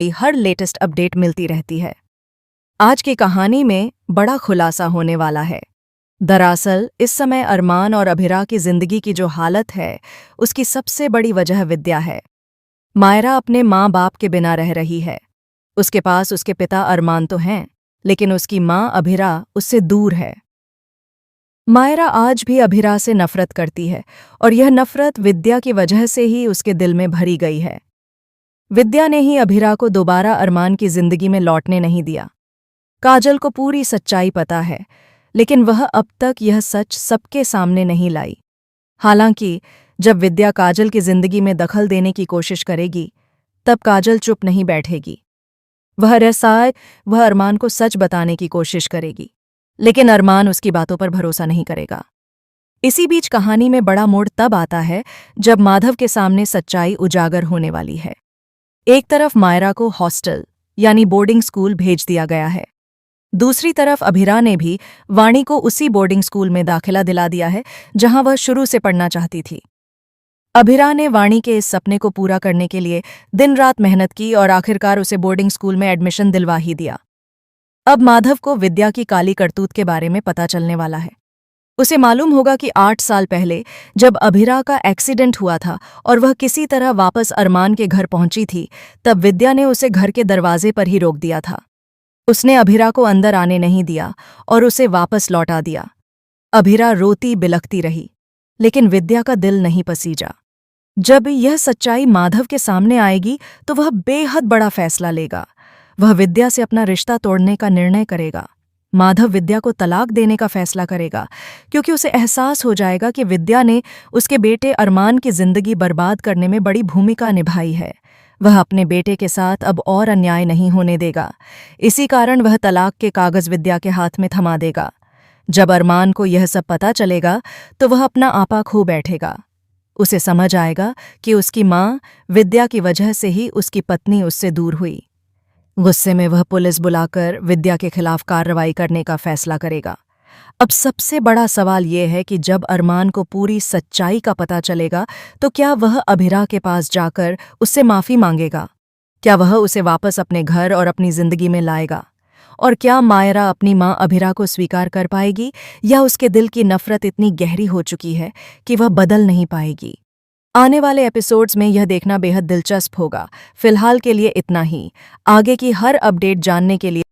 हर latest update मिलती रहती है। आज की कहानी में बड़ा खुलासा होने वाला है। दरअसल इस समय अरमान और अभिरा की जिंदगी की जो हालत है, उसकी सबसे बड़ी वजह विद्या है। मायरा अपने माँ बाप के बिना रह रही है। उसके पास उसके पिता अरमान तो हैं, लेकिन उसकी माँ अभिरा उससे दूर है। मायरा आज भी अभिरा से नफरत करती है और यह नफरत विद्या की वजह से ही उसके दिल में भरी गई है। विद्या ने ही अभिरा को दोबारा अरमान की जिंदगी में लौटने नहीं दिया। काजल को पूरी सच्चाई पता है, लेकिन वह अब तक यह सच सबके सामने नहीं लाई। हालांकि जब विद्या काजल की जिंदगी में दखल देने की कोशिश करेगी, तब काजल चुप नहीं बैठेगी। वह अरमान को सच बताने की कोशिश करेगी, लेकिन अरमान उसकी बातों पर भरोसा नहीं करेगा। इसी बीच कहानी में बड़ा मोड़ तब आता है जब माधव के सामने सच्चाई उजागर होने वाली है। एक तरफ मायरा को हॉस्टल यानी बोर्डिंग स्कूल भेज दिया गया है। दूसरी तरफ अभिरा ने भी वाणी को उसी बोर्डिंग स्कूल में दाखिला दिला दिया है जहां वह शुरू से पढ़ना चाहती थी। अभिरा ने वाणी के इस सपने को पूरा करने के लिए दिन रात मेहनत की और आखिरकार उसे बोर्डिंग स्कूल में एडमिशन दिलवा ही दिया। अब माधव को विद्या की काली करतूत के बारे में पता चलने वाला है। उसे मालूम होगा कि 8 साल पहले जब अभिरा का एक्सीडेंट हुआ था और वह किसी तरह वापस अरमान के घर पहुंची थी, तब विद्या ने उसे घर के दरवाजे पर ही रोक दिया था। उसने अभिरा को अंदर आने नहीं दिया और उसे वापस लौटा दिया। अभिरा रोती बिलखती रही, लेकिन विद्या का दिल नहीं पसीजा। जब यह सच्चाई माधव के सामने आएगी तो वह बेहद बड़ा फैसला लेगा। वह विद्या से अपना रिश्ता तोड़ने का निर्णय करेगा। माधव विद्या को तलाक देने का फैसला करेगा, क्योंकि उसे एहसास हो जाएगा कि विद्या ने उसके बेटे अरमान की जिंदगी बर्बाद करने में बड़ी भूमिका निभाई है। वह अपने बेटे के साथ अब और अन्याय नहीं होने देगा। इसी कारण वह तलाक के कागज विद्या के हाथ में थमा देगा। जब अरमान को यह सब पता चलेगा तो वह अपना आपा खो बैठेगा। उसे समझ आएगा कि उसकी माँ विद्या की वजह से ही उसकी पत्नी उससे दूर हुई। गुस्से में वह पुलिस बुलाकर विद्या के खिलाफ कार्रवाई करने का फैसला करेगा। अब सबसे बड़ा सवाल यह है कि जब अरमान को पूरी सच्चाई का पता चलेगा तो क्या वह अभिरा के पास जाकर उससे माफ़ी मांगेगा? क्या वह उसे वापस अपने घर और अपनी जिंदगी में लाएगा? और क्या मायरा अपनी माँ अभिरा को स्वीकार कर पाएगी, या उसके दिल की नफरत इतनी गहरी हो चुकी है कि वह बदल नहीं पाएगी? आने वाले एपिसोड्स में यह देखना बेहद दिलचस्प होगा। फिलहाल के लिए इतना ही। आगे की हर अपडेट जानने के लिए